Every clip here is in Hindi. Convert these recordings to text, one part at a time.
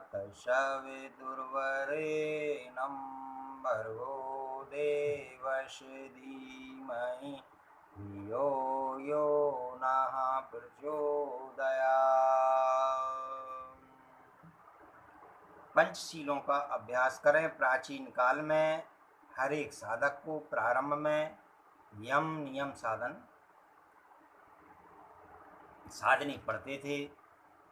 तस्सवितुर्वरेण्यं भर्गो देवस्य धीमहि धियो यो नः प्रचोदयात्। पंचशीलों का अभ्यास करें। प्राचीन काल में हर एक साधक को प्रारंभ में यम नियम साधने पड़ते थे।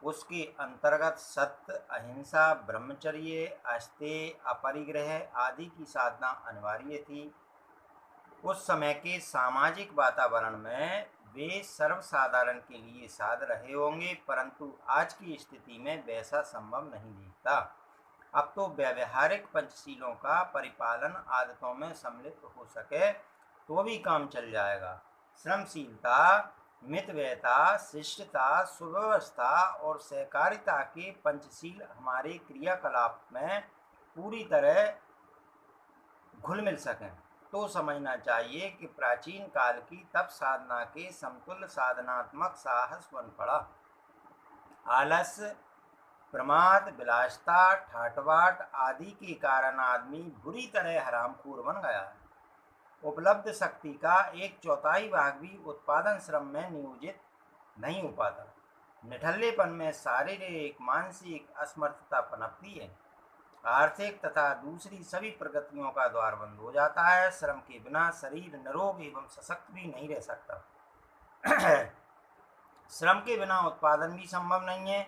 उसके अंतर्गत सत्य, अहिंसा, ब्रह्मचर्य, अस्तेय, अपरिग्रह आदि की साधना अनिवार्य थी। उस समय के सामाजिक वातावरण में वे सर्वसाधारण के लिए साध रहे होंगे, परंतु आज की स्थिति में वैसा संभव नहीं दिखता। अब तो व्यावहारिक पंचशीलों का परिपालन आदतों में सम्मिलित हो सके तो भी काम चल जाएगा। श्रमशीलता, मितव्ययता, शिष्टता, सुव्यवस्था और सहकारिता के पंचशील हमारे क्रियाकलाप में पूरी तरह घुल मिल सकें तो समझना चाहिए कि प्राचीन काल की तप साधना के समतुल्य साधनात्मक साहस बन पड़ा। आलस्य, प्रमाद, विलासिता, ठाटबाट आदि के कारण आदमी बुरी तरह हरामखोर बन गया है। उपलब्ध शक्ति का 1/4 भाग भी उत्पादन श्रम में नियोजित नहीं हो पाता। निठल्लेपन में शारीरिक मानसिक असमर्थता पनपती है। आर्थिक तथा दूसरी सभी प्रगतियों का द्वार बंद हो जाता है। श्रम के बिना शरीर निरोग एवं सशक्त भी नहीं रह सकता। श्रम के बिना उत्पादन भी संभव नहीं है।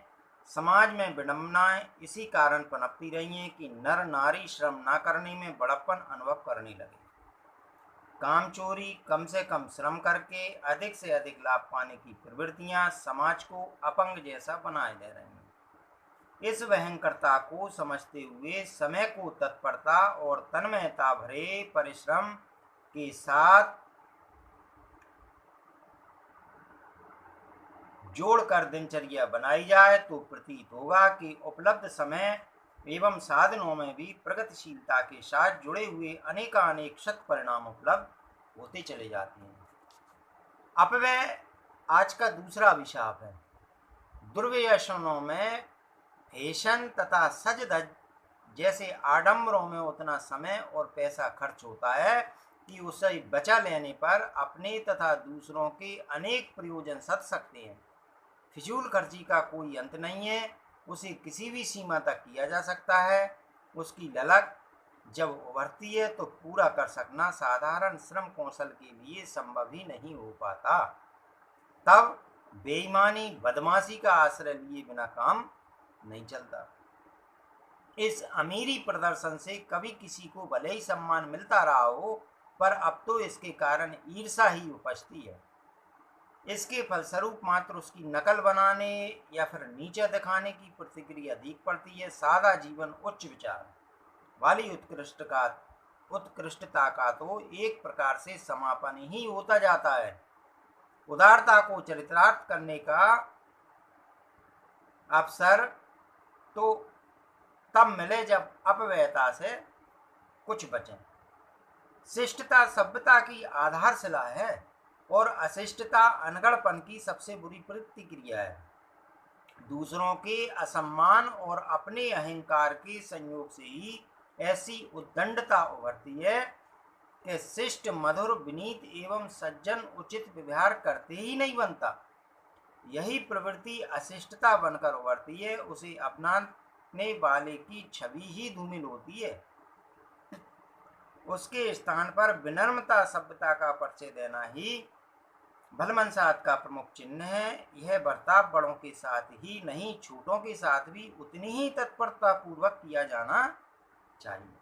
समाज में विडंबनाएं इसी कारण पनपती रही हैं कि नर नारी श्रम न करने में बड़प्पन अनुभव करने लगे। कामचोरी, कम से कम श्रम करके अधिक से अधिक लाभ पाने की प्रवृत्तियां समाज को अपंग जैसा बनाए दे रही हैं। इस भयंकरता को समझते हुए समय को तत्परता और तन्मयता भरे परिश्रम के साथ जोड़कर दिनचर्या बनाई जाए तो प्रतीत होगा कि उपलब्ध समय एवं साधनों में भी प्रगतिशीलता के साथ जुड़े हुए अनेकानेक सत् परिणाम उपलब्ध होते चले जाते हैं। अपव्यय आज का दूसरा अभिशाप है। दुर्व्यसनों में फैशन तथा सज धज जैसे आडंबरों में उतना समय और पैसा खर्च होता है कि उसे बचा लेने पर अपने तथा दूसरों के अनेक प्रयोजन सध सकते हैं। फिजूल खर्ची का कोई अंत नहीं है। उसे किसी भी सीमा तक किया जा सकता है। उसकी ललक जब उभरती है तो पूरा कर सकना साधारण श्रम कौशल के लिए संभव ही नहीं हो पाता। तब बेईमानी, बदमाशी का आश्रय लिए बिना काम नहीं चलता। इस अमीरी प्रदर्शन से कभी किसी को भले ही सम्मान मिलता रहा हो, पर अब तो इसके कारण ईर्षा ही उपजती है। इसके फलस्वरूप मात्र उसकी नकल बनाने या फिर नीचे दिखाने की प्रतिक्रिया अधिक पड़ती है। सादा जीवन उच्च विचार वाली उत्कृष्टता का तो एक प्रकार से समापन ही होता जाता है। उदारता को चरितार्थ करने का अवसर तो तब मिले जब अपव्ययता से कुछ बचें। शिष्टता सभ्यता की आधारशिला है और अशिष्टता अनगढ़पन की सबसे बुरी प्रतिक्रिया है। दूसरों के असम्मान और अपने अहंकार के संयोग से ही ऐसी उद्दंडता उभरती है कि शिष्ट, मधुर, विनीत एवं सज्जन उचित व्यवहार करते ही नहीं बनता। यही प्रवृत्ति अशिष्टता बनकर उभरती है। उसे अपनाने वाले की छवि ही धूमिल होती है। उसके स्थान पर विनम्रता, सभ्यता का परिचय देना ही भलमनसाहत का प्रमुख चिन्ह है। यह बर्ताव बड़ों के साथ ही नहीं, छोटों के साथ भी उतनी ही तत्परता पूर्वक किया जाना चाहिए।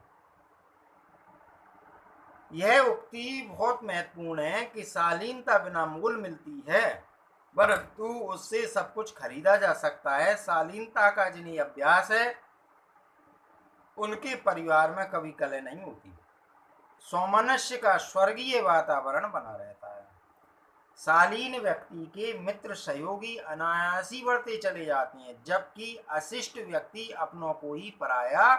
यह उक्ति बहुत महत्वपूर्ण है कि शालीनता बिना मूल मिलती है, परंतु उससे सब कुछ खरीदा जा सकता है। शालीनता का जिन्हें अभ्यास है उनके परिवार में कभी कलह नहीं होती। सौमनस्य का स्वर्गीय वातावरण बना रहता है। शालीन व्यक्ति के मित्र सहयोगी अनायासी बढ़ते चले जाते हैं, जबकि अशिष्ट व्यक्ति अपनों को ही पराया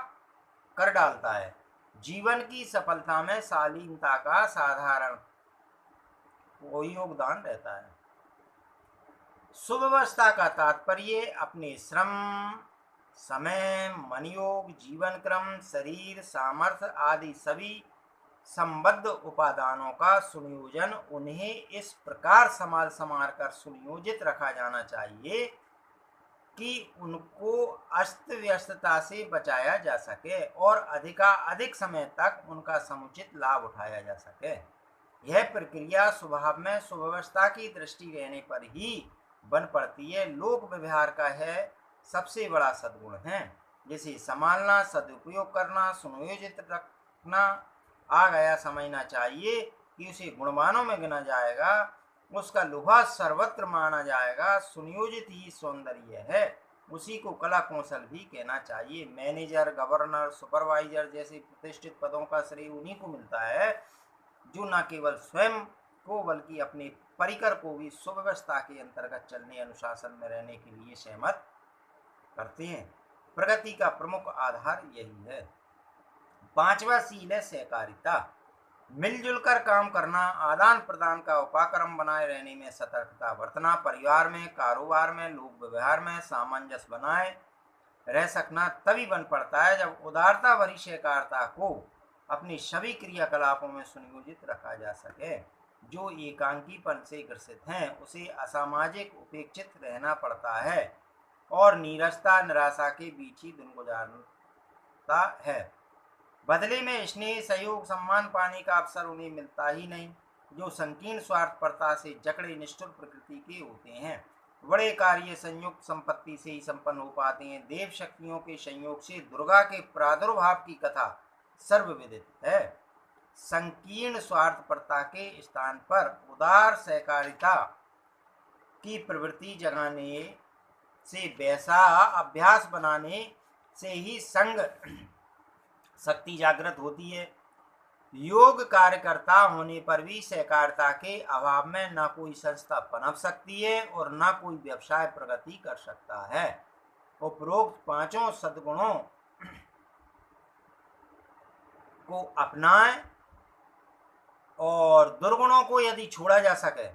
कर डालता है। जीवन की सफलता में शालीनता का साधारण कोई योगदान रहता है। सुव्यवस्था का तात्पर्य अपने श्रम, समय, मन योग, जीवन क्रम, शरीर सामर्थ्य आदि सभी संबद्ध उपादानों का सुनियोजन उन्हें इस प्रकार संभाल कर सुनियोजित रखा जाना चाहिए कि उनको अस्त व्यस्तता से बचाया जा सके और अधिकाधिक समय तक उनका समुचित लाभ उठाया जा सके। यह प्रक्रिया स्वभाव में सुव्यवस्था की दृष्टि रहने पर ही बन पड़ती है। लोक व्यवहार का है सबसे बड़ा सद्गुण है, जिसे संभालना, सदुपयोग करना, सुनियोजित रखना आ गया समझना चाहिए कि उसे गुणवानों में गिना जाएगा, उसका लोहा सर्वत्र माना जाएगा। सुनियोजित ही सौंदर्य है, उसी को कला कौशल भी कहना चाहिए। मैनेजर, गवर्नर, सुपरवाइजर जैसे प्रतिष्ठित पदों का श्रेय उन्हीं को मिलता है जो न केवल स्वयं को बल्कि अपने परिकर को भी सुव्यवस्था के अंतर्गत चलने, अनुशासन में रहने के लिए सहमत करते हैं। प्रगति का प्रमुख आधार यही है। पांचवा सील है सहकारिता। मिलजुल कर काम करना, आदान प्रदान का उपाक्रम बनाए रहने में सतर्कता बरतना, परिवार में, कारोबार में, लोक व्यवहार में सामंजस्य बनाए रह सकना तभी बन पड़ता है जब उदारता भरी सहकारिता को अपनी सभी क्रियाकलापों में सुनियोजित रखा जा सके। जो एकांकीपन से ग्रसित हैं उसे असामाजिक उपेक्षित रहना पड़ता है और नीरसता निराशा के बीच ही दिन गुजारता है। बदले में स्नेह, सहयोग, सम्मान पाने का अवसर उन्हें मिलता ही नहीं। जो संकीर्ण स्वार्थपरता से जकड़े निष्ठुर प्रकृति के होते हैं, बड़े कार्य संयुक्त संपत्ति से ही संपन्न हो पाते हैं। देव शक्तियों के संयोग से दुर्गा के प्रादुर्भाव की कथा सर्वविदित है। संकीर्ण स्वार्थपरता के स्थान पर उदार सहकारिता की प्रवृत्ति जगाने से, वैसा अभ्यास बनाने से ही संघ शक्ति जागृत होती है। योग कार्यकर्ता होने पर भी सहकारिता के अभाव में न कोई संस्था पनप सकती है और न कोई व्यवसाय प्रगति कर सकता है। उपरोक्त पांचों सद्गुणों को अपनाएं और दुर्गुणों को यदि छोड़ा जा सके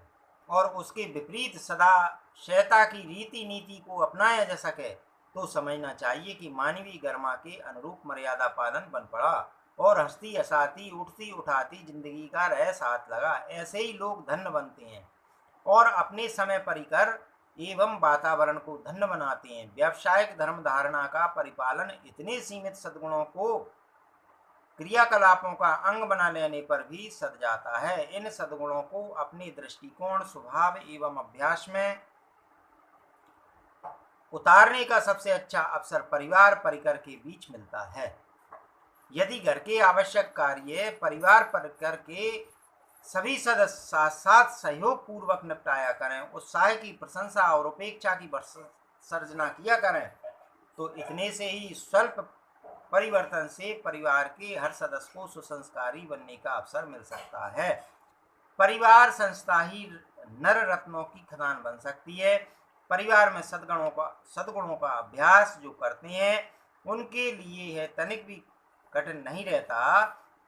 और उसके विपरीत सदाशयता की रीति नीति को अपनाया जा सके तो समझना चाहिए कि मानवीय गरिमा के अनुरूप मर्यादा पालन बन पड़ा और हंसती हंसाती, उठती उठाती जिंदगी का रहस्य हाथ लगा। ऐसे ही लोग धन्य बनते हैं और अपने समय परिकर एवं वातावरण को धन्य बनाते हैं। व्यावसायिक धर्म धारणा का परिपालन इतने सीमित सद्गुणों को क्रियाकलापों का अंग बना लेने पर भी सध जाता है। इन सद्गुणों को अपने दृष्टिकोण, स्वभाव एवं अभ्यास में उतारने का सबसे अच्छा अवसर परिवार परिकर के बीच मिलता है। यदि घर के आवश्यक कार्य परिवार परिकर के सभी सदस्य साथ साथ सहयोग पूर्वक निपटाया करें, उत्साह की प्रशंसा और उपेक्षा की सर्जना किया करें, तो इतने से ही स्वल्प परिवर्तन से परिवार के हर सदस्य को सुसंस्कारी बनने का अवसर मिल सकता है। परिवार संस्था ही नर रत्नों की खदान बन सकती है। परिवार में सद्गुणों का अभ्यास जो करते हैं उनके लिए यह तनिक भी कठिन नहीं रहता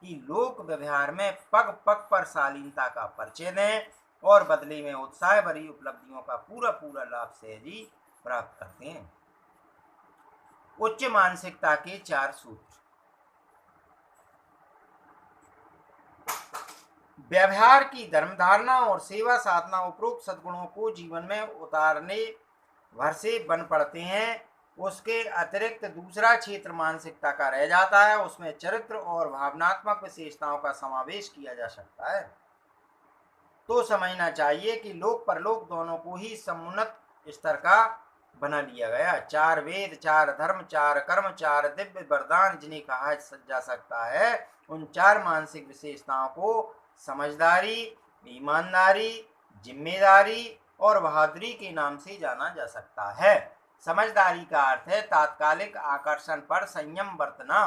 कि लोक व्यवहार में पग पग पर शालीनता का परिचय दें और बदले में उत्साह भरी उपलब्धियों का पूरा पूरा लाभ सहजी प्राप्त करते हैं। उच्च मानसिकता के 4 सूत्र। व्यवहार की धर्मधारणा और सेवा साधना उपरोक्त सद्गुणों को जीवन में उतारने भर से बन पड़ते हैं। उसके अतिरिक्त दूसरा क्षेत्र मानसिकता का रह जाता है। उसमें चरित्र और भावनात्मक विशेषताओं का समावेश किया जा सकता है। तो समझना चाहिए कि लोक परलोक दोनों को ही समुन्नत स्तर का बना लिया गया। 4 वेद, 4 धर्म, 4 कर्म, 4 दिव्य वरदान जिन्हें कहा जा सकता है, उन 4 मानसिक विशेषताओं को समझदारी, ईमानदारी, जिम्मेदारी और बहादुरी के नाम से जाना जा सकता है। समझदारी का अर्थ है तात्कालिक आकर्षण पर संयम बरतना,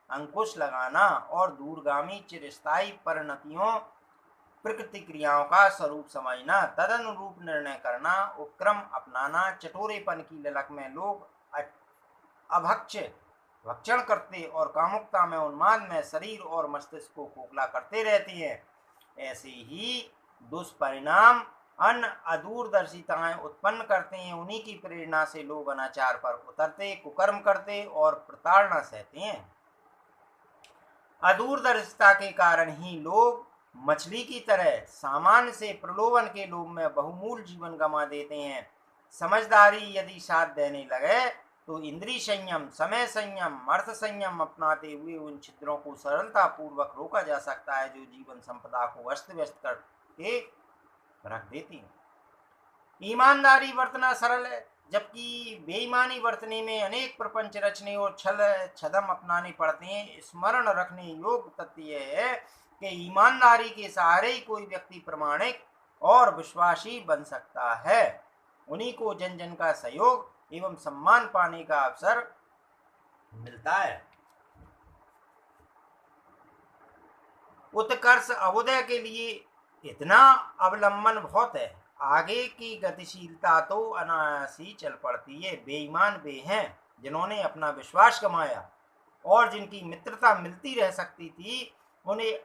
अंकुश लगाना और दूरगामी चिरस्थायी परिणतियों प्रतिक्रियाओं का स्वरूप समझना, तदनुरूप निर्णय करना, उपक्रम अपनाना। चटोरेपन की ललक में लोग भक्षण करते और कामुकता में, उन्माद में शरीर और मस्तिष्क को खोखला करते रहते हैं। ऐसे ही दुष्परिणाम अन्य अदूरदर्शिताएं उत्पन्न करते हैं। उन्हीं की प्रेरणा से लोग अनाचार पर उतरते, कुकर्म करते और प्रताड़ना सहते हैं। अदूरदर्शिता के कारण ही लोग मछली की तरह सामान्य से प्रलोभन के लोभ में बहुमूल जीवन गंवा देते हैं। समझदारी यदि साथ देने लगे तो इंद्रिय संयम, समय संयम, अर्थ संयम अपनाते हुए उन छिद्रों को सरलता पूर्वक रोका जा सकता है जो जीवन संपदा को अस्त व्यस्त करके रख देती है। ईमानदारी बरतना सरल है, जबकि बेईमानी बरतने में अनेक प्रपंच रचने और छल छदम अपनाने पड़ते हैं। स्मरण रखने योग्य तथ्य यह है कि ईमानदारी के सहारे ही कोई व्यक्ति प्रामाणिक और विश्वासी बन सकता है। उन्हीं को जन जन का सहयोग एवं सम्मान पाने का अवसर मिलता है। उत्कर्ष अभ्युदय के लिए इतना अवलंबन बहुत है। आगे की गतिशीलता तो अनायास ही चल पड़ती है। बेईमान वे हैं जिन्होंने अपना विश्वास गंवाया और जिनकी मित्रता मिलती रह सकती थी, उन्हें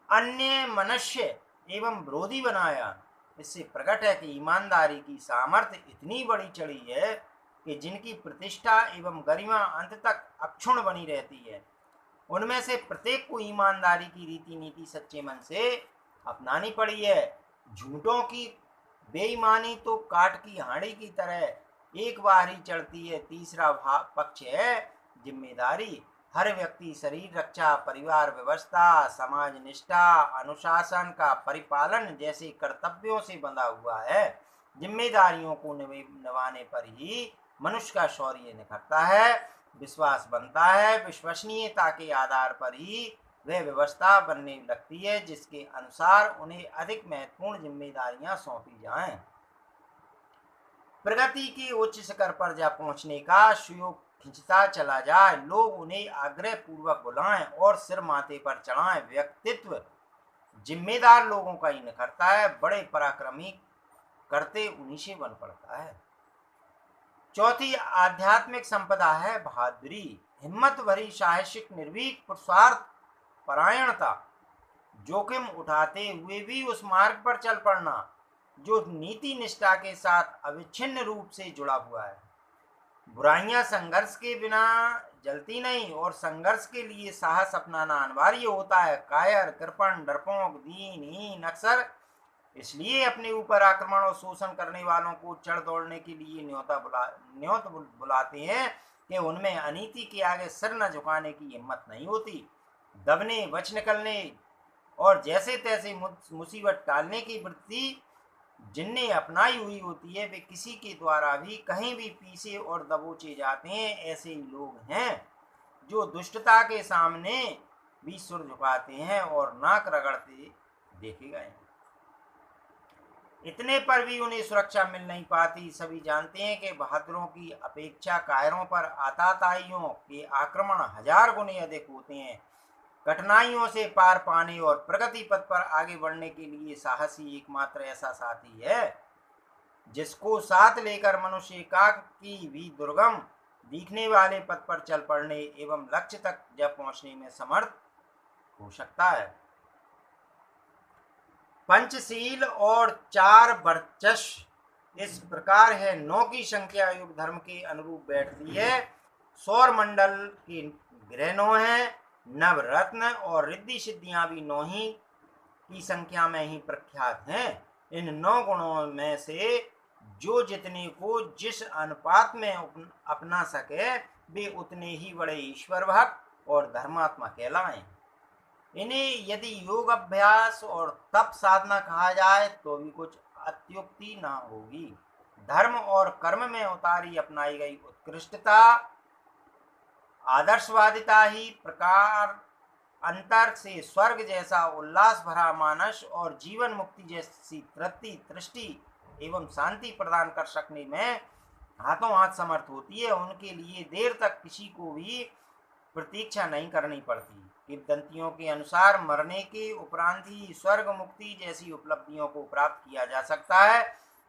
अन्य मनुष्य एवं विरोधी बनाया। इससे प्रकट है कि ईमानदारी की सामर्थ्य इतनी बड़ी चढ़ी है कि जिनकी प्रतिष्ठा एवं गरिमा अंत तक अक्षुण्ण बनी रहती है। उनमें से प्रत्येक को ईमानदारी की रीति नीति सच्चे मन से अपनानी पड़ी है। झूठों की बेईमानी तो काट की हांडी की तरह एक बार ही चढ़ती है। तीसरा पक्ष है जिम्मेदारी। हर व्यक्ति शरीर रक्षा, परिवार व्यवस्था, समाज निष्ठा, अनुशासन का परिपालन जैसे कर्तव्यों से बंधा हुआ है। जिम्मेदारियों को निभाने पर ही मनुष्य का शौर्य निखरता है, विश्वास बनता है। विश्वसनीयता के आधार पर ही वह व्यवस्था बनने लगती है जिसके अनुसार उन्हें अधिक महत्वपूर्ण जिम्मेदारियां सौंपी जाएं। प्रगति के उच्च शिखर पर जा पहुंचने का सुयोग खिंचता चला जाए, लोग उन्हें आग्रह पूर्वक बुलाएं और सिर माथे पर चढ़ाएं। व्यक्तित्व जिम्मेदार लोगों का ही निखरता है। बड़े पराक्रमी करते उन्हीं से बन पड़ता है। चौथी आध्यात्मिक संपदा है बहादुरी। हिम्मत भरी, साहसिक, निर्भीक, पुरुषार्थ परायणता। जोखिम उठाते हुए भी उस मार्ग पर चल पड़ना जो नीति निष्ठा के साथ अविच्छिन्न रूप से जुड़ा हुआ है। बुराइयां संघर्ष के बिना जलती नहीं और संघर्ष के लिए साहस अपनाना अनिवार्य होता है। कायर, कृपण, डरपोक, दीनहीन अक्सर इसलिए अपने ऊपर आक्रमण और शोषण करने वालों को चढ़ दौड़ने के लिए न्योत बुलाते हैं कि उनमें अनीति के आगे सिर न झुकाने की हिम्मत नहीं होती। दबने, बच निकलने और जैसे तैसे मुसीबत टालने की वृत्ति जिनने अपनाई हुई होती है, वे किसी के द्वारा भी कहीं भी पीछे और दबोचे जाते हैं। ऐसे ही लोग हैं जो दुष्टता के सामने भी सिर झुकाते हैं और नाक रगड़ते देखे गए। इतने पर भी उन्हें सुरक्षा मिल नहीं पाती। सभी जानते हैं कि बहादुरों की अपेक्षा कायरों पर आताताइयों के आक्रमण 1000 गुने अधिक होते हैं। कठिनाइयों से पार पाने और प्रगति पथ पर आगे बढ़ने के लिए साहसी एकमात्र ऐसा साथी है जिसको साथ लेकर मनुष्य एकाकी भी दुर्गम दिखने वाले पथ पर चल पड़ने एवं लक्ष्य तक जब पहुंचने में समर्थ हो सकता है। पंचशील और 4 वर्चस्व इस प्रकार है। 9 की संख्या युग धर्म के अनुरूप बैठती है। सौर मंडल के ग्रह 9 है। नवरत्न और रिद्धि सिद्धियां भी 9 ही की संख्या में ही प्रख्यात हैं। इन 9 गुणों में से जो जितने को जिस अनुपात में अपना सके वे उतने ही बड़े ईश्वर भक्त और धर्मात्मा कहलाएं। इन्हें यदि योग अभ्यास और तप साधना कहा जाए तो भी कुछ अत्युक्ति ना होगी। धर्म और कर्म में उतारी अपनाई गई उत्कृष्टता, आदर्शवादिता ही प्रकार अंतर से स्वर्ग जैसा उल्लास भरा मानस और जीवन मुक्ति जैसी तृप्ति, दृष्टि एवं शांति प्रदान कर सकने में हाथों हाथ समर्थ होती है। उनके लिए देर तक किसी को भी प्रतीक्षा नहीं करनी पड़ती। किंवदंतियों के अनुसार मरने के उपरांत ही स्वर्ग मुक्ति जैसी उपलब्धियों को प्राप्त किया जा सकता है,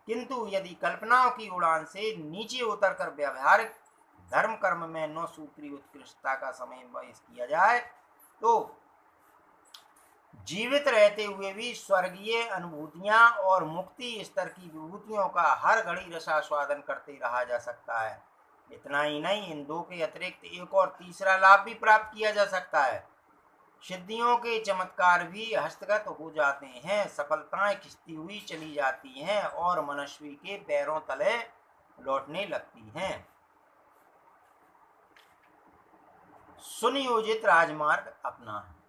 किंतु यदि कल्पनाओं की उड़ान से नीचे उतरकर व्यवहारिक धर्म कर्म में 9 सूत्री उत्कृष्टता का समय व्यस्त किया जाए तो जीवित रहते हुए भी स्वर्गीय अनुभूतियां और मुक्ति स्तर की विभूतियों का हर घड़ी रसास्वादन करते रहा जा सकता है। इतना ही नहीं, इन दो के अतिरिक्त एक और तीसरा लाभ भी प्राप्त किया जा सकता है। सिद्धियों के चमत्कार भी हस्तगत हो जाते हैं, सफलताएं खिंचती हुई चली जाती हैं और मनस्वी के पैरों तले लौटने लगती हैं। सुनियोजित राजमार्ग अपना है।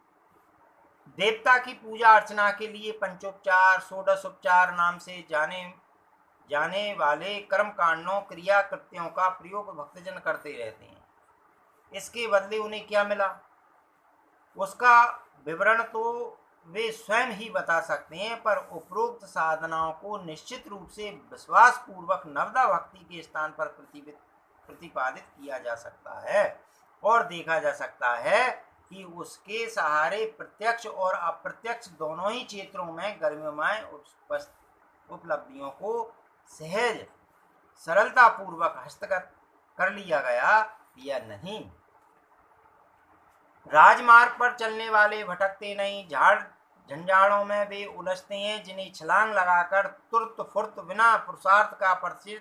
देवता की पूजा अर्चना के लिए पंचोपचार, षोडशोपचार नाम से जाने वाले कर्म कांडों, क्रिया कृत्यों का प्रयोग भक्तजन करते रहते हैं। इसके बदले उन्हें क्या मिला, उसका विवरण तो वे स्वयं ही बता सकते हैं, पर उपरोक्त साधनाओं को निश्चित रूप से विश्वास पूर्वक नवदा भक्ति के स्थान पर प्रतिपादित किया जा सकता है और देखा जा सकता है कि उसके सहारे प्रत्यक्ष और अप्रत्यक्ष दोनों ही क्षेत्रों में गर्म्यमय उपलब्धियों को सहज सरलता पूर्वक हस्तगत कर लिया गया या नहीं। राजमार्ग पर चलने वाले भटकते नहीं, झाड़ झंझाड़ों में वे उलझते हैं, जिन्हें छलांग लगाकर तुरत फुर्त बिना पुरुषार्थ का परिचय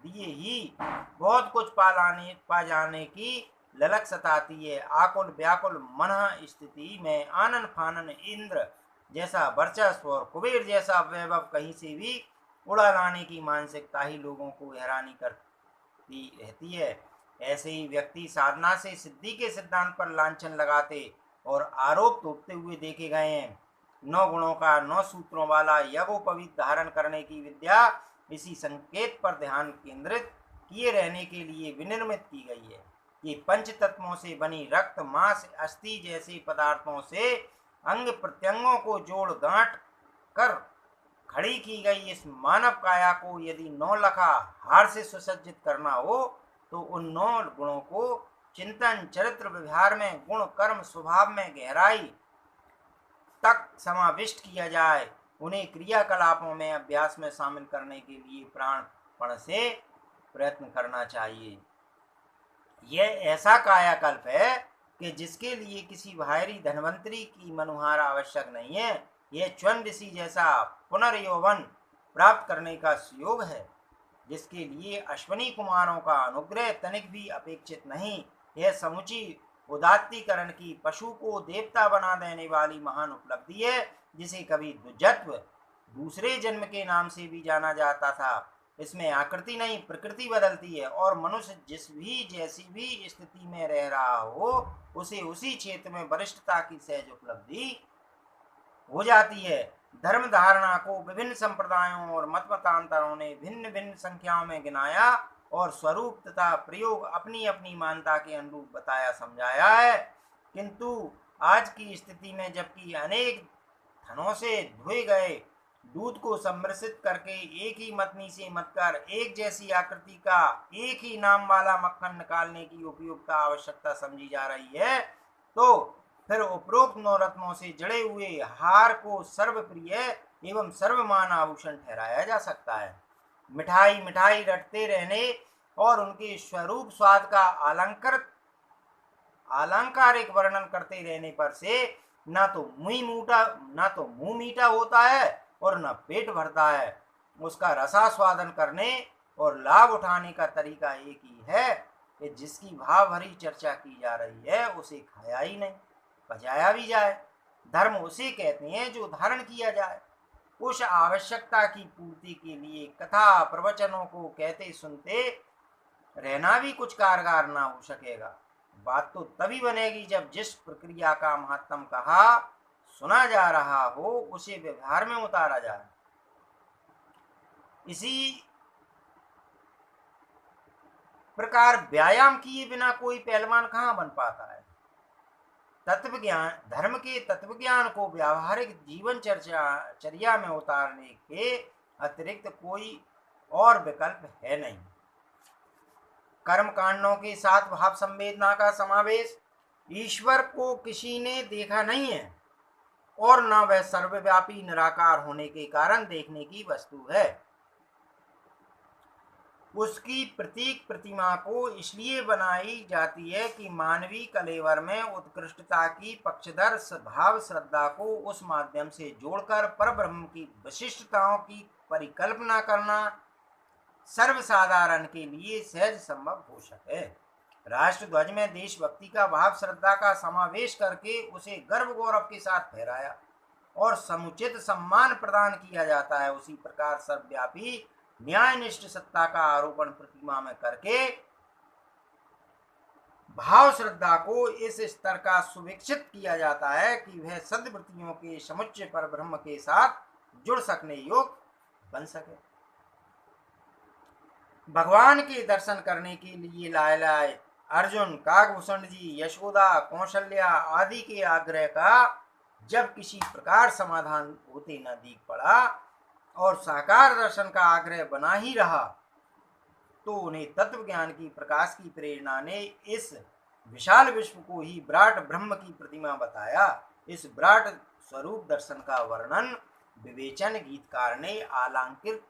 दिए ही बहुत कुछ पा जाने की ललक सताती है। आकुल व्याकुल मन स्थिति में आनन फानन इंद्र जैसा वर्चस्व और कुबेर जैसा वैभव कहीं से भी उड़ा लाने की मानसिकता ही लोगों को हैरानी करती रहती है। ऐसे ही व्यक्ति साधना से सिद्धि के सिद्धांत पर लांछन लगाते और आरोप तोड़ते हुए देखे गए हैं। 9 गुणों का 9 सूत्रों वाला यज्ञोपवीत धारण करने की विद्या इसी संकेत पर ध्यान केंद्रित किए रहने के लिए विनिर्मित की गई है कि पंच तत्वों से बनी रक्त, मांस, अस्थि जैसे पदार्थों से अंग प्रत्यंगों को जोड़ गांठ कर खड़ी की गई इस मानव काया को यदि 9 लखा हार से सुसज्जित करना हो तो उन 9 गुणों को चिंतन, चरित्र, व्यवहार में, गुण, कर्म, स्वभाव में गहराई तक समाविष्ट किया जाए। उन्हें क्रियाकलापों में, अभ्यास में शामिल करने के लिए प्राणपण से प्रयत्न करना चाहिए। यह ऐसा कायाकल्प है कि जिसके लिए किसी बाहरी धनवंतरी की मनुहार आवश्यक नहीं है। यह च्वन ऋषि जैसा पुनर्यौवन प्राप्त करने का सुयोग है, जिसके लिए अश्वनी कुमारों का अनुग्रह तनिक भी अपेक्षित नहीं। यह समुची उदात्तीकरण की, पशु को देवता बना देने वाली महान उपलब्धि है, जिसे कभी द्विजत्व, दूसरे जन्म के नाम से भी जाना जाता था। इसमें आकृति नहीं, प्रकृति बदलती है और मनुष्य जैसी भी स्थिति में रह रहा हो, उसे उसी क्षेत्र में वरिष्ठता की सहज उपलब्धि हो जाती है। धर्म धारणा को विभिन्न संप्रदायों और मत मतांतरों ने भिन्न भिन्न संख्याओं में गिनाया और स्वरूप तथा प्रयोग अपनी अपनी मान्यता के अनुरूप बताया समझाया है, किंतु आज की स्थिति में जबकि अनेक धनों से धोए गए दूध को सम्मिश्रित करके एक ही मतनी से मतकर एक जैसी आकृति का एक ही नाम वाला मक्खन निकालने की उपयुक्ता आवश्यकता समझी जा रही है, तो फिर उपरोक्त 9 रत्नों से जड़े हुए हार को सर्वप्रिय एवं सर्वमान आभूषण ठहराया जा सकता है। मिठाई मिठाई रटते रहने और उनके स्वरूप स्वाद का आलंकारिक वर्णन करते रहने पर से ना तो मुंह मीठा होता है और न पेट भरता है। उसका रसास्वादन करने और लाभ उठाने का तरीका एक ही है कि जिसकी भाव भरी चर्चा की जा रही है उसे खाया ही नहीं, बजाया भी जाए। धर्म उसे कहते हैं जो धारण किया जाए। उस आवश्यकता की पूर्ति के लिए कथा प्रवचनों को कहते सुनते रहना भी कुछ कारगर ना हो सकेगा। बात तो तभी बनेगी जब जिस प्रक्रिया का महत्तम कहा सुना जा रहा हो उसे व्यवहार में उतारा जाए। इसी प्रकार व्यायाम किए बिना कोई पहलवान कहाँ बन पाता है। धर्म के तत्व ज्ञान को व्यावहारिक जीवन चर्या में उतारने के अतिरिक्त कोई और विकल्प है नहीं। कर्म कांडों के साथ भाव संवेदना का समावेश ईश्वर को किसी ने देखा नहीं है और न वह सर्वव्यापी निराकार होने के कारण देखने की वस्तु है। उसकी प्रतीक प्रतिमा को इसलिए बनाई जाती है कि मानवीय कलेवर में उत्कृष्टता की पक्षधर भाव श्रद्धा को उस माध्यम से जोड़कर परब्रह्म की विशिष्टताओं की परिकल्पना करना सर्वसाधारण के लिए सहज संभव हो सके। राष्ट्र ध्वज में देशभक्ति का भाव श्रद्धा का समावेश करके उसे गर्व गौरव के साथ फहराया और समुचित सम्मान प्रदान किया जाता है। उसी प्रकार सर्वव्यापी न्यायनिष्ठ सत्ता का आरोपण प्रतिमा में करके भाव श्रद्धा को इस स्तर का सुविकसित किया जाता है कि वह सद्वृत्तियों के समुच्चय पर ब्रह्म के साथ जुड़ सकने योग्य बन सके। भगवान के दर्शन करने के लिए लाए अर्जुन, काकभूषण जी, यशोदा, कौशल्या आदि के आग्रह का जब किसी प्रकार समाधान होते न दिख पड़ा और साकार दर्शन का आग्रह बना ही रहा, तो उन्हें तत्व ज्ञान की प्रकाश की प्रेरणा ने इस विशाल विश्व को ही विराट ब्रह्म की प्रतिमा बताया। इस विराट स्वरूप दर्शन का वर्णन विवेचन गीतकार ने आलंकृत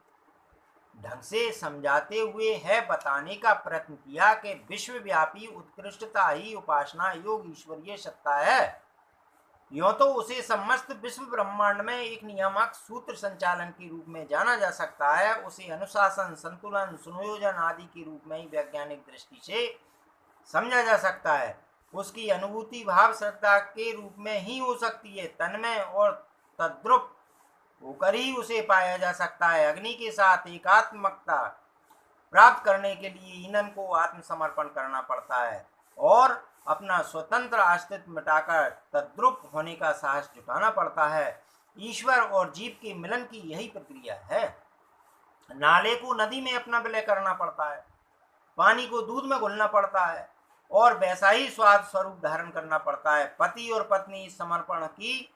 ढंग से समझाते हुए है बताने का प्रयत्न किया कि विश्वव्यापी उत्कृष्टता ही उपासना योग ईश्वरीय सत्ता है। यूं तो उसे समस्त विश्व ब्रह्मांड में एक नियामक सूत्र संचालन के रूप में जाना जा सकता है। उसे अनुशासन, संतुलन, सुनियोजन आदि के रूप में ही वैज्ञानिक दृष्टि से समझा जा सकता है। उसकी अनुभूति भाव श्रद्धा के रूप में ही हो सकती है। तन्मय और तद्रुप होकर ही उसे पाया जा सकता है। अग्नि के साथ एकात्मकता प्राप्त करने के लिए ईंधन को आत्मसमर्पण करना पड़ता है और अपना स्वतंत्र अस्तित्व मिटाकर तद्रुप होने का साहस जुटाना पड़ता है। ईश्वर और जीव के मिलन की यही प्रक्रिया है। नाले को नदी में अपना विलय करना पड़ता है, पानी को दूध में घुलना पड़ता है और वैसा ही स्वाद स्वरूप धारण करना पड़ता है। पति और पत्नी समर्पण की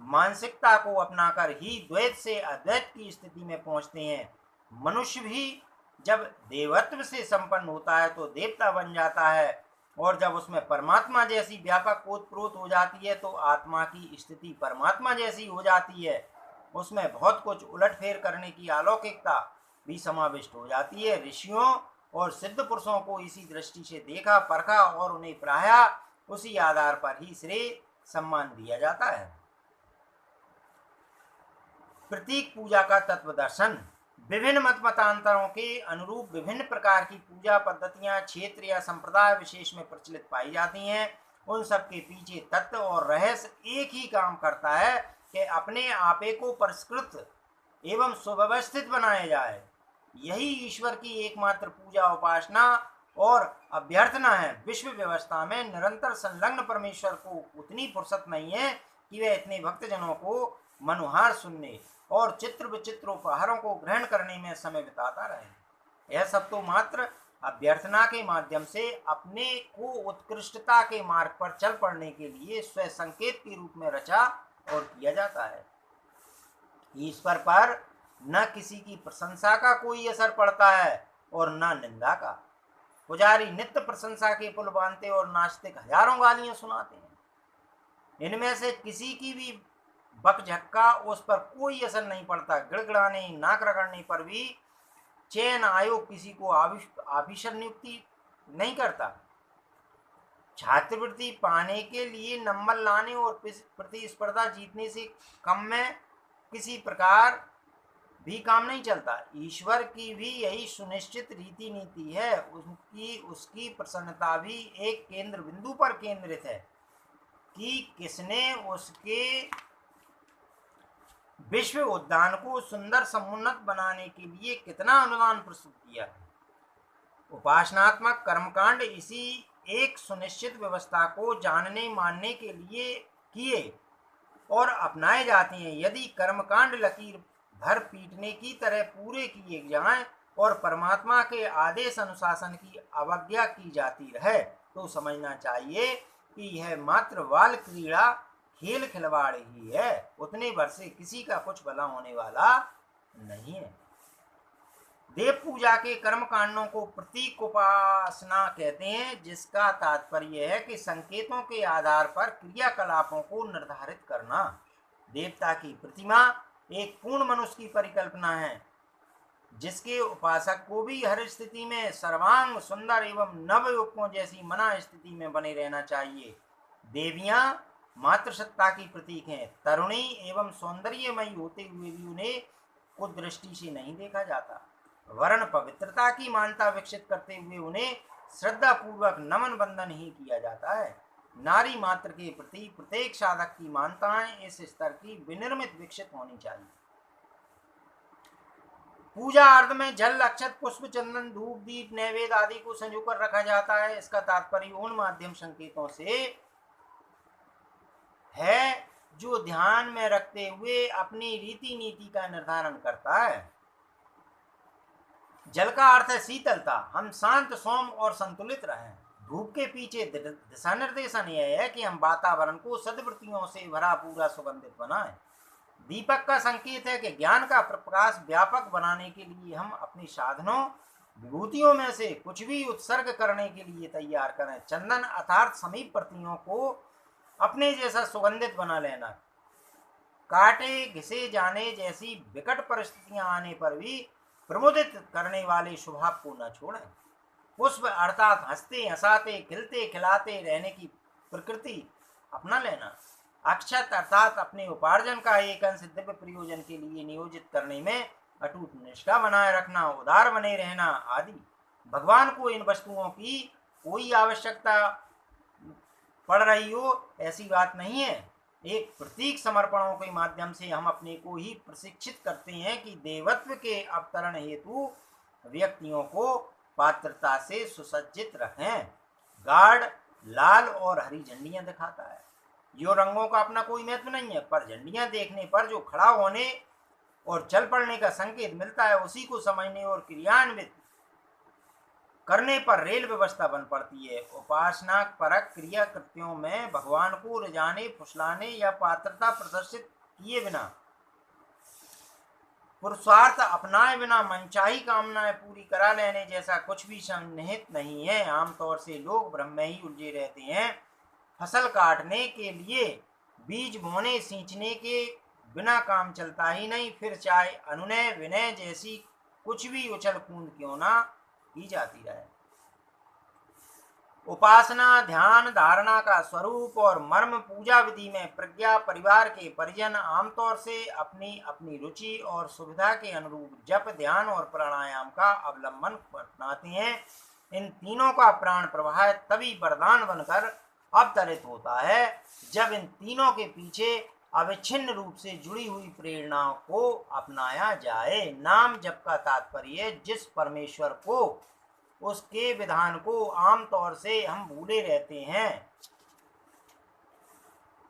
मानसिकता को अपनाकर ही द्वैत से अद्वैत की स्थिति में पहुंचते हैं। मनुष्य भी जब देवत्व से संपन्न होता है तो देवता बन जाता है और जब उसमें परमात्मा जैसी व्यापक ओतप्रोत हो जाती है तो आत्मा की स्थिति परमात्मा जैसी हो जाती है। उसमें बहुत कुछ उलटफेर करने की अलौकिकता भी समाविष्ट हो जाती है। ऋषियों और सिद्ध पुरुषों को इसी दृष्टि से देखा परखा और उन्हें प्रायः उसी आधार पर ही श्रेय सम्मान दिया जाता है। प्रतीक पूजा का तत्व दर्शन। विभिन्न मत मतांतरों के अनुरूप विभिन्न प्रकार की पूजा पद्धतियां क्षेत्र या संप्रदाय विशेष में प्रचलित पाई जाती हैं। उन सब के पीछे तत्व और रहस्य एक ही काम करता है कि अपने आपे को परिष्कृत एवं सुव्यवस्थित बनाया जाए। यही ईश्वर की एकमात्र पूजा उपासना और अभ्यर्थना है। विश्व व्यवस्था में निरंतर संलग्न परमेश्वर को उतनी फुर्सत नहीं है कि वह इतने भक्तजनों को मनुहार सुनने और चित्र विचित्र उपहारों को ग्रहण करने में समय बिताता रहे। यह सब तो मात्र अभ्यर्थना के माध्यम से अपने को उत्कृष्टता के मार्ग पर चल पड़ने के लिए स्वयं संकेत के रूप में रचा और किया जाता है। ईश्वर पर न किसी की प्रशंसा का कोई असर पड़ता है और न निंदा का। पुजारी नित्य प्रशंसा के पुल बांधते और नास्तिक हजारों गालियां सुनाते हैं। इनमें से किसी की भी बकझक्का उस पर कोई असर नहीं पड़ता। गिड़गिड़ाने नाक रगड़ने पर भी चयन आयोग किसी को आभीषण नियुक्ति नहीं करता। छात्रवृत्ति पाने के लिए नंबर लाने और प्रतिस्पर्धा जीतने से कम में किसी प्रकार भी काम नहीं चलता। ईश्वर की भी यही सुनिश्चित रीति नीति है। उसकी प्रसन्नता भी एक केंद्र बिंदु पर केंद्रित है कि किसने उसके विश्व उद्यान को सुंदर समुन्नत बनाने के लिए कितना अनुदान प्रस्तुत किया है। उपासनात्मक कर्मकांड इसी एक सुनिश्चित व्यवस्था को जानने मानने के लिए किए और अपनाए जाते हैं। यदि कर्मकांड लकीर भर पीटने की तरह पूरे किए जाएं और परमात्मा के आदेश अनुशासन की अवज्ञा की जाती रहे तो समझना चाहिए कि यह मात्र बाल क्रीड़ा खेल खिलवाड़ ही है। उतने भर से किसी का कुछ भला होने वाला नहीं है। देव पूजा के कर्म कांडों को प्रतीक उपासना कहते हैं, जिसका तात्पर्य है कि संकेतों के आधार पर क्रियाकलापों को निर्धारित करना। देवता की प्रतिमा एक पूर्ण मनुष्य की परिकल्पना है जिसके उपासक को भी हर स्थिति में सर्वांग सुंदर एवं नवयुवकों जैसी मना स्थिति में बने रहना चाहिए। देवियां मातृसत्ता की प्रतीक हैं। तरुणी एवं सौंदर्यमयी होते हुए भी उन्हें कुदृष्टि से नहीं देखा जाता। वर्ण पवित्रता की मान्यता विकसित करते हुए उन्हें श्रद्धा पूर्वक नमन बंदन ही किया जाता है। नारी मात्र के प्रति प्रत्येक साधक की मान्यताएं इस स्तर की विनिर्मित विकसित होनी चाहिए। पूजा अर्थ में जल, अक्षत, पुष्प, चंदन, धूप, दीप, नैवेद्य आदि को संजो कर रखा जाता है। इसका तात्पर्य उन माध्यम संकेतों से है जो ध्यान में रखते हुए अपनी रीति नीति का निर्धारण करता है। जल का अर्थ है शीतलता, हम शांत, सौम और संतुलित रहें। धूप के पीछे दिशा निर्देशन यह है कि हम वातावरण को सद्वृत्तियों से भरा पूरा सुगंधित बनाएं। दीपक का संकेत है कि ज्ञान का प्रकाश व्यापक बनाने के लिए हम अपनी साधनों विभूतियों में से कुछ भी उत्सर्ग करने के लिए तैयार करें। चंदन अर्थात समीप प्रतियों को अपने जैसा सुगंधित बना लेना। काटे घिसे जाने जैसी विकट परिस्थितियां आने पर भी प्रमुदित करने वाले स्वभाव को न छोड़ें। पुष्प अर्थात हंसते हंसाते खिलते खिलाते रहने की प्रकृति अपना लेना। अक्षत अर्थात अपने उपार्जन का एक अंश दिव्य प्रयोजन के लिए नियोजित करने में अटूट निष्ठा बनाए रखना, उदार बने रहना आदि। भगवान को इन वस्तुओं की कोई आवश्यकता पड़ रही हो ऐसी बात नहीं है। एक प्रतीक समर्पणों के माध्यम से हम अपने को ही प्रशिक्षित करते हैं कि देवत्व के अवतरण हेतु व्यक्तियों को पात्रता से सुसज्जित रखें। गार्ड लाल और हरी झंडियां दिखाता है। यो रंगों का अपना कोई महत्व नहीं है, पर झंडियां देखने पर जो खड़ा होने और चल पड़ने का संकेत मिलता है उसी को समझने और क्रियान्वित करने पर रेल व्यवस्था बन पड़ती है। उपासना परक क्रिया कृत्यों में भगवान को रिझाने, फुसलाने या पात्रता प्रदर्शित किए बिना, पुरुषार्थ अपनाए बिना मनचाही कामनाएं पूरी करा लेने जैसा कुछ भी सन्निहित नहीं है। आमतौर से लोग भ्रम में ही उलझे रहते हैं। फसल काटने के लिए बीज बोने सींचने के बिना काम चलता ही नहीं, फिर चाहे अनुनय विनय जैसी कुछ भी उछल कूद क्यों ना की जाती रहे। उपासना ध्यान धारणा का स्वरूप और मर्म पूजा विधि में प्रज्ञा परिवार के परिजन आमतौर से अपनी अपनी रुचि और सुविधा के अनुरूप जप ध्यान और प्राणायाम का अवलंबन अपनाते हैं। इन तीनों का प्राण प्रवाह तभी वरदान बनकर अवतरित होता है जब इन तीनों के पीछे अविच्छिन्न रूप से जुड़ी हुई प्रेरणाओं को अपनाया जाए। नाम जप का तात्पर्य जिस परमेश्वर को उसके विधान को आमतौर से हम भूले रहते हैं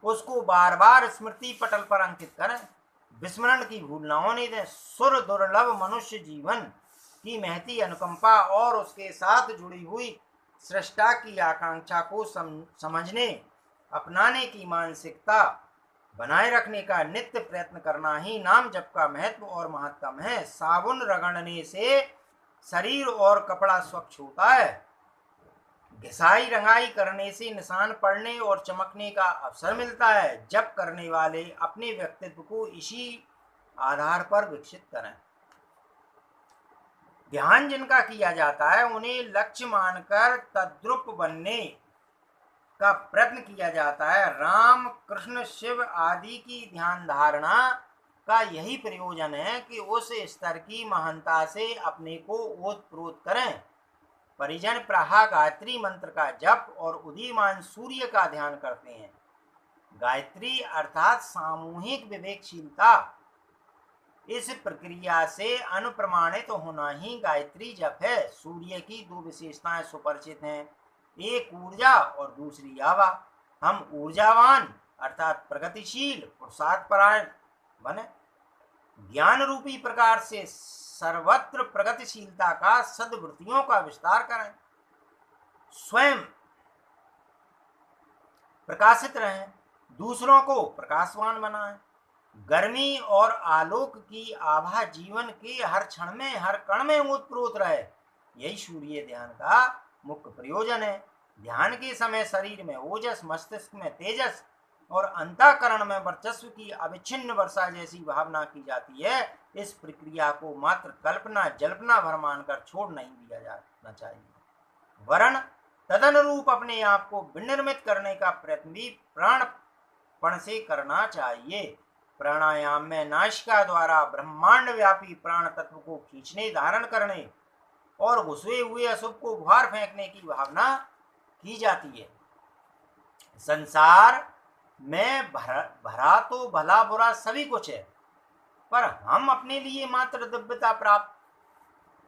उसको बार बार स्मृति पटल पर अंकित करें। विस्मरण की भूल न होने दें। सुर दुर्लभ मनुष्य जीवन की महती अनुकंपा और उसके साथ जुड़ी हुई सृष्टा की आकांक्षा को समझने अपनाने की मानसिकता बनाए रखने का नित्य प्रयत्न करना ही नाम जप का महत्व और महत्तम है। साबुन रगड़ने से शरीर और कपड़ा स्वच्छ होता है। घिसाई रंगाई करने से निशान पड़ने और चमकने का अवसर मिलता है। जप करने वाले अपने व्यक्तित्व को इसी आधार पर विकसित करें। ध्यान जिनका किया जाता है उन्हें लक्ष्य मानकर तद्रुप बनने का प्रयत्न किया जाता है। राम कृष्ण शिव आदि की ध्यान धारणा का यही प्रयोजन है कि उस स्तर की महानता से अपने को ओतप्रोत करें। परिजन प्राहा गायत्री मंत्र का जप और उदीयमान सूर्य का ध्यान करते हैं। गायत्री अर्थात सामूहिक विवेकशीलता। इस प्रक्रिया से अनुप्रमाणित होना ही गायत्री जप है। सूर्य की दो विशेषताएं सुपरिचित हैं, एक ऊर्जा और दूसरी आवा। हम ऊर्जावान अर्थात प्रगतिशील पुरुषार्थपरायण बने। ज्ञान रूपी प्रकार से सर्वत्र प्रगतिशीलता का सद्वृत्तियों का विस्तार करें। स्वयं प्रकाशित रहें, दूसरों को प्रकाशवान बनाएं। गर्मी और आलोक की आभा जीवन के हर क्षण में हर कण में ओतप्रोत रहे। यही सूर्य ध्यान का मुख्य प्रयोजन है। ध्यान के समय शरीर में ओजस, मस्तिष्क में तेजस और अंतःकरण में वर्चस्व की अविच्छिन्न वर्षा जैसी भावना की जाती है, इस प्रक्रिया को मात्र कल्पना जल्पना भर मानकर छोड़ नहीं दिया जाना चाहिए, वरन तदनुरूप अपने आप को विनिर्मित करने का प्रयत्न भी प्राणपण से करना चाहिए। प्राणायाम में नासिका द्वारा ब्रह्मांड व्यापी प्राण तत्व को खींचने, धारण करने और घुसे हुए अशुभ को बाहर फेंकने की भावना की जाती है। संसार में भरा तो भला बुरा सभी कुछ है, पर हम अपने लिए मात्र दिव्यता प्राप्त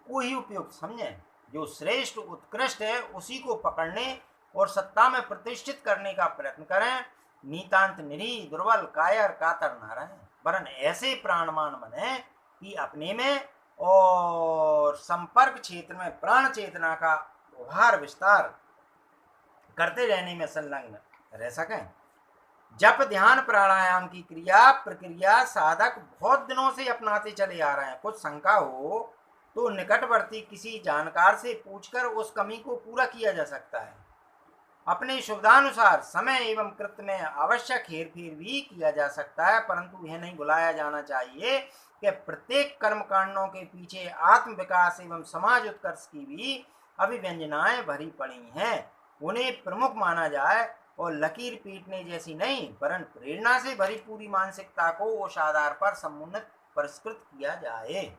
को ही उपयुक्त समझें। जो श्रेष्ठ उत्कृष्ट है उसी को पकड़ने और सत्ता में प्रतिष्ठित करने का प्रयत्न करें। नितांत निरीह दुर्बल कायर कातर न रहें, वरन ऐसे प्राणमान बने कि अपने में और संपर्क क्षेत्र में प्राण चेतना का उभार विस्तार करते रहने में संलग्न रह सकें। जप ध्यान प्राणायाम की क्रिया प्रक्रिया साधक बहुत दिनों से अपनाते चले आ रहे हैं। कुछ शंका हो तो निकटवर्ती किसी जानकार से पूछकर उस कमी को पूरा किया जा सकता है। अपने सुविधानुसार समय एवं कृत्य में आवश्यक हेरफेर भी किया जा सकता है, परंतु यह नहीं भुलाया जाना चाहिए कि प्रत्येक कर्मकांडों के पीछे आत्म विकास एवं समाज उत्कर्ष की भी अभिव्यंजनाएं भरी पड़ी हैं। उन्हें प्रमुख माना जाए और लकीर पीटने जैसी नहीं, वरन प्रेरणा से भरी पूरी मानसिकता को उस आधार पर समुन्नत परिष्कृत किया जाए।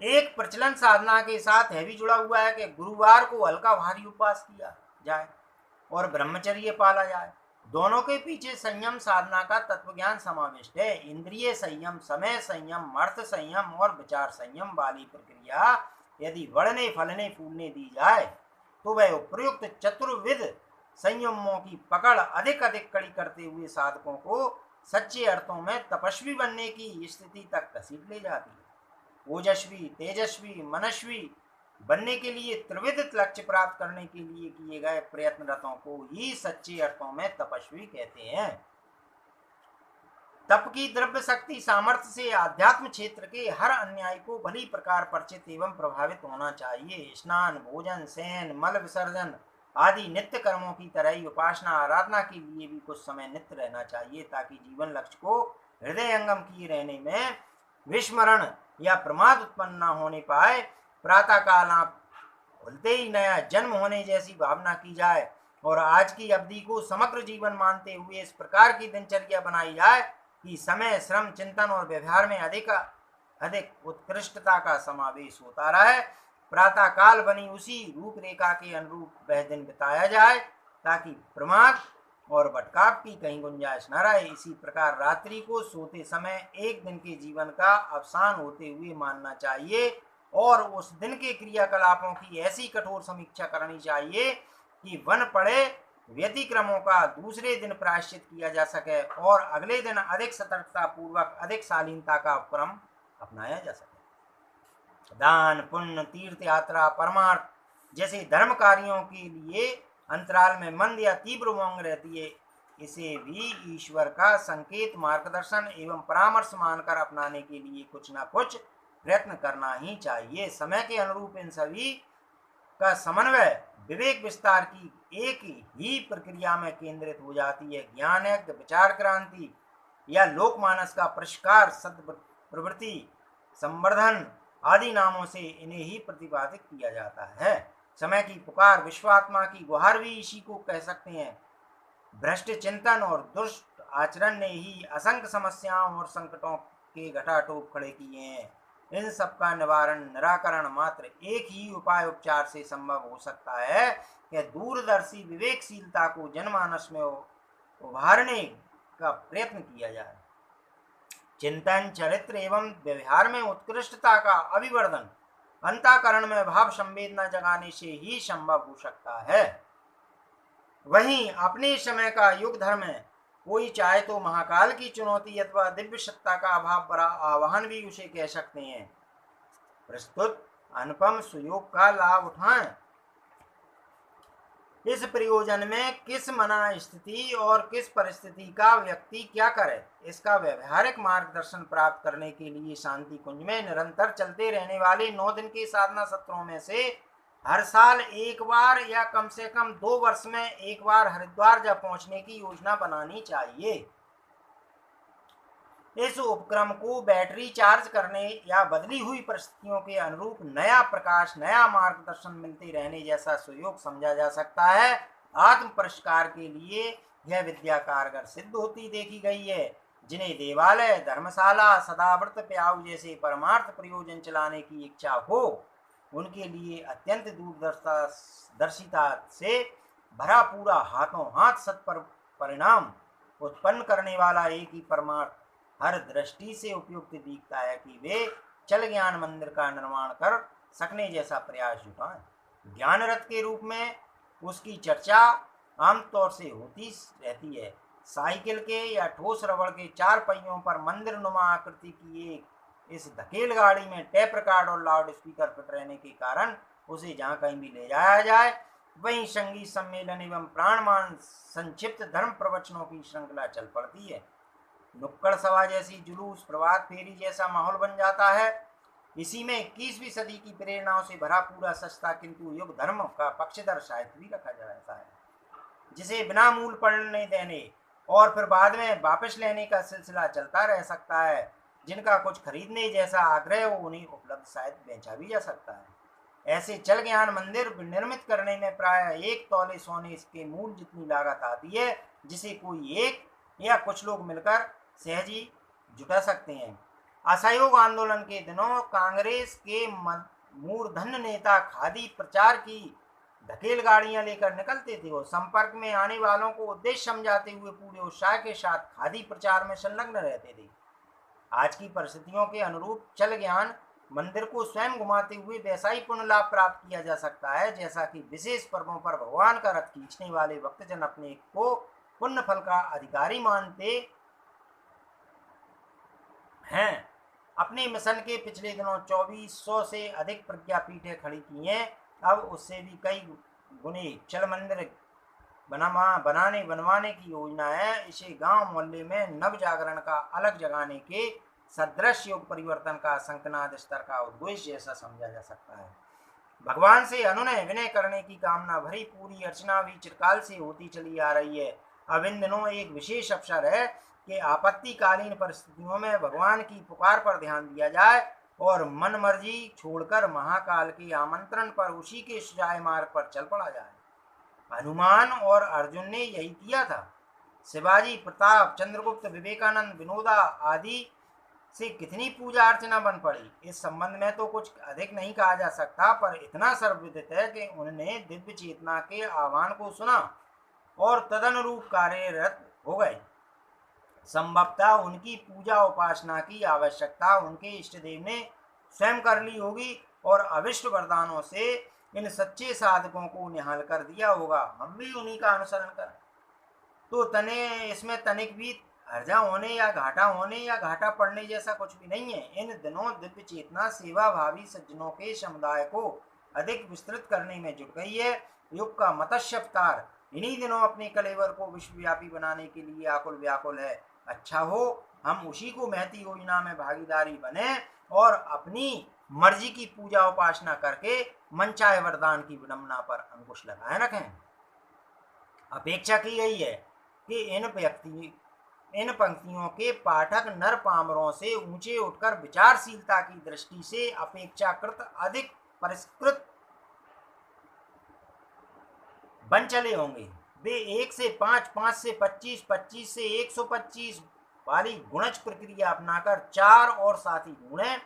एक प्रचलन साधना के साथ है भी जुड़ा हुआ है कि गुरुवार को हल्का भारी उपवास किया जाए और ब्रह्मचर्य पाला जाए। दोनों के पीछे संयम साधना का तत्वज्ञान समाविष्ट है। इंद्रिय संयम, समय संयम, अर्थ संयम और विचार संयम वाली प्रक्रिया यदि बढ़ने फलने फूलने दी जाए तो वह उपयुक्त चतुर्विध संयमों की पकड़ अधिक अधिक कड़ी करते हुए साधकों को सच्चे अर्थों में तपस्वी बनने की स्थिति तक घसीट ले जाती है। ओजस्वी, तेजस्वी, मनस्वी बनने के लिए त्रिविध लक्ष्य प्राप्त करने के लिए किए गए प्रयत्नरतों को ही सच्चे अर्थों में तपस्वी कहते हैं। तप की द्रव्य शक्ति सामर्थ्य से आध्यात्म क्षेत्र के हर अन्यायी को भली प्रकार परिचित एवं प्रभावित होना चाहिए। स्नान, भोजन, शयन, मल विसर्जन आदि नित्य कर्मों की तरह ही उपासना आराधना के लिए भी कुछ समय नित्य रहना चाहिए, ताकि जीवन लक्ष्य को हृदय अंगम किए रहने में विस्मरण या प्रमाद उत्पन्न न होने पाए। प्रातः काल आप भूलते ही नया जन्म होने जैसी भावना की जाए और आज की अवधि को समग्र जीवन मानते हुए इस प्रकार की दिनचर्या बनाई जाए कि समय, श्रम, चिंतन और व्यवहार में अधिक उत्कृष्टता का समावेश होता रहे। प्रातः काल बनी उसी रूपरेखा के अनुरूप वह दिन बिताया जाए ताकि प्रमाद और भटकाव की कहीं गुंजाइश न रहे। इसी प्रकार रात्रि को सोते समय एक दिन के जीवन का अवसान होते हुए मानना चाहिए और उस दिन के क्रियाकलापों की ऐसी कठोर समीक्षा करनी चाहिए कि वन पड़े व्यतिक्रमों का दूसरे दिन प्रायश्चित किया जा सके और अगले दिन अधिक सतर्कता पूर्वक अधिक शालीनता का उपक्रम अपनाया जा सके। दान, पुण्य, तीर्थ यात्रा, परमार्थ जैसे धर्म कार्यों के लिए अंतराल में मंद या तीव्र उमंग रहती है। इसे भी ईश्वर का संकेत, मार्गदर्शन एवं परामर्श मानकर अपनाने के लिए कुछ न कुछ प्रयत्न करना ही चाहिए। समय के अनुरूप इन सभी का समन्वय विवेक विस्तार की एक ही प्रक्रिया में केंद्रित हो जाती है। ज्ञान यज्ञ, विचार क्रांति या लोकमानस का परिष्कार, सद्प्रवृत्ति संवर्धन आदि नामों से इन्हें ही प्रतिपादित किया जाता है। समय की पुकार, विश्वात्मा की गुहार भी इसी को कह सकते हैं। भ्रष्ट चिंतन और दुष्ट आचरण ने ही असंख्य समस्याओं और संकटों के घटाटोप खड़े किए हैं। इन सब का निवारण, निराकरण मात्र एक ही उपाय उपचार से संभव हो सकता है कि दूरदर्शी विवेकशीलता को जनमानस में उभारने का प्रयत्न किया जाए। चिंतन, चरित्र एवं व्यवहार में उत्कृष्टता का अभिवर्धन अंतःकरण में भाव संवेदना जगाने से ही संभव हो सकता है। वहीं अपने समय का युग धर्म है, कोई चाहे तो महाकाल की चुनौती अथवा दिव्य सत्ता का अभाव बड़ा आह्वान भी उसे कह सकते हैं। प्रस्तुत अनुपम सुयोग का लाभ उठाएं। इस प्रयोजन में किस मना स्थिति और किस परिस्थिति का व्यक्ति क्या करे, इसका व्यवहारिक मार्गदर्शन प्राप्त करने के लिए शांति कुंज में निरंतर चलते रहने वाले 9 दिन के साधना सत्रों में से हर साल एक बार या कम से कम 2 वर्ष में एक बार हरिद्वार जा पहुंचने की योजना बनानी चाहिए। इस उपक्रम को बैटरी चार्ज करने या बदली हुई परिस्थितियों के अनुरूप नया प्रकाश, नया मार्गदर्शन मिलते रहने जैसा सुयोग समझा जा सकता है। आत्म परिष्कार के लिए यह विद्या कारगर सिद्ध होती देखी गई है। जिन्हें देवालय, धर्मशाला, सदाव्रत प्याऊ जैसे परमार्थ प्रयोजन चलाने की इच्छा हो, उनके लिए अत्यंत दूरदर्शिता से भरा पूरा हाथों हाथ सत्पर परिणाम उत्पन्न करने वाला एक ही परमार्थ हर दृष्टि से उपयुक्त दिखता है कि वे चल ज्ञान मंदिर का निर्माण कर सकने जैसा प्रयास जुटाएं। ज्ञान रथ के रूप में उसकी चर्चा आमतौर से होती रहती है। साइकिल के या ठोस रबड़ के 4 पहियों पर मंदिर नुमा आकृति की एक इस धकेल गाड़ी में टेप रिकॉर्ड और लाउड स्पीकर फिट रहने के कारण उसे जहाँ कहीं भी ले जाया जाए, वहीं संगीत सम्मेलन एवं प्राणमान संक्षिप्त धर्म प्रवचनों की श्रृंखला चल पड़ती है। नुक्कड़ सभा जैसी, जुलूस, प्रभात फेरी जैसा माहौल बन जाता है। इसी में 21वीं सदी की प्रेरणाओं से भरा पूरा सस्ता किंतु युग धर्म का पक्षधर साहित्य भी रखा जाता है, जिसे बिना मूल पढ़ने देने और फिर बाद में वापस लेने का सिलसिला चलता रह सकता है। जिनका कुछ खरीदने जैसा आग्रह हो, उन्हें उपलब्ध साहित्य बेचा भी जा सकता है। ऐसे चल ज्ञान मंदिर निर्मित करने में प्राय 1 तौले सोने के मूल जितनी लागत आती है, जिसे कोई एक या कुछ लोग मिलकर सहजी जुटा सकते हैं। असहयोग आंदोलन के दिनों कांग्रेस के मूर्धन्य नेता खादी प्रचार की धकेल गाड़ियां लेकर निकलते थे और संपर्क में आने वालों को उद्देश्य समझाते हुए पूरे उत्साह के साथ खादी प्रचार में संलग्न रहते थे। आज की परिस्थितियों के अनुरूप चल ज्ञान मंदिर को स्वयं घुमाते हुए वैसा ही पुण्य लाभ प्राप्त किया जा सकता है जैसा कि विशेष पर्वों पर भगवान का रथ खींचने वाले भक्तजन अपने को पुण्य फल का अधिकारी मानते हैं। अपने मिशन के पिछले दिनों 2400 से अधिक प्रज्ञापीठें खड़ी की हैं। अब उससे भी कई गुने चल मंदिर बनवाने की योजना है। इसे गांव मोहल्ले में नव जागरण का अलग जगाने के सदृश योग परिवर्तन का संकनाद स्तर का उद्देश्य जैसा समझा जा सकता है। भगवान से अनुनय विनय करने की कामना भरी पूरी अर्चना भी चिरकाल से होती चली आ रही है। अब इन दिनों एक विशेष अवसर है कि आपत्तिकालीन परिस्थितियों में भगवान की पुकार पर ध्यान दिया जाए और मन मर्जी छोड़कर महाकाल के आमंत्रण पर उसी के सुझाए मार्ग पर चल पड़ा जाए। हनुमान और अर्जुन ने यही किया था। शिवाजी, प्रताप, चंद्रगुप्त, विवेकानंद, विनोदा आदि से कितनी पूजा अर्चना बन पड़ी, इस संबंध में तो कुछ अधिक नहीं कहा जा सकता, पर इतना सर्वविदित है कि उन्होंने दिव्य चेतना के आह्वान को सुना और तदनुरूप कार्यरत हो गए। संभवतः उनकी पूजा उपासना की आवश्यकता उनके इष्टदेव ने स्वयं कर ली होगी और अविष्ट वरदानों से इन सच्चे साधकों को निहाल कर दिया होगा। हम भी उन्हीं का अनुसरण करें तो इसमें तनिक भी हर्जा होने या घाटा पड़ने जैसा कुछ भी नहीं है। इन दिनों दिव्य चेतना सेवा भावी सज्जनों के समुदाय को अधिक विस्तृत करने में जुट गई है। युग का मत्स्य अवतार इन्हीं दिनों अपने कलेवर को विश्वव्यापी बनाने के लिए आकुल व्याकुल है। अच्छा हो हम उसी को महती योजना में भागीदारी बने और अपनी मर्जी की पूजा उपासना करके मनचाहे वरदान की विडंबना पर अंकुश लगाए रखें। अपेक्षा की गई है कि इन पंक्तियों के पाठक नर पामरों से ऊंचे उठकर विचारशीलता की दृष्टि से अपेक्षाकृत अधिक परिष्कृत बन चले होंगे। वे 1 से 5, 5 से 25, 25 से 125 वाली गुणज प्रक्रिया अपनाकर 4 और साथी गुणे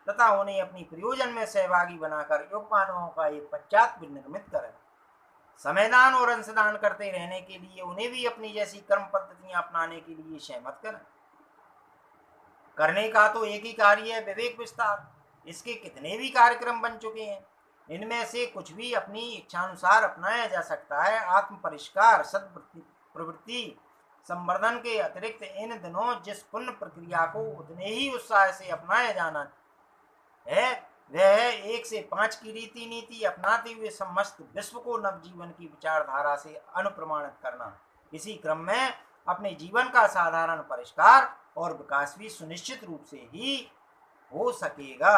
तथा उन्हें अपनी प्रयोजन में सहभागी बनाकर युग मानवों का एक पश्चात निर्मित करें। समयदान और अंशदान करते रहने के लिए उन्हें भी अपनी जैसी कर्म पद्धतियां अपनाने के लिए सहमत करें। करने का तो एक ही कार्य है, विवेक विस्तार। इसके कितने भी कार्यक्रम बन चुके हैं, इनमें से कुछ भी अपनी इच्छानुसार अपनाया जा सकता है। आत्म परिष्कार, प्रवृत्ति संवर्धन के अतिरिक्त इन दिनों जिस पुण्य प्रक्रिया को उतने ही उत्साह से अपनाया जाना है वह है 1 से 5 की रीति नीति अपनाते हुए समस्त विश्व को नवजीवन की विचारधारा से अनुप्रमाणित करना। इसी क्रम में अपने जीवन का साधारण परिष्कार और विकास भी सुनिश्चित रूप से ही हो सकेगा।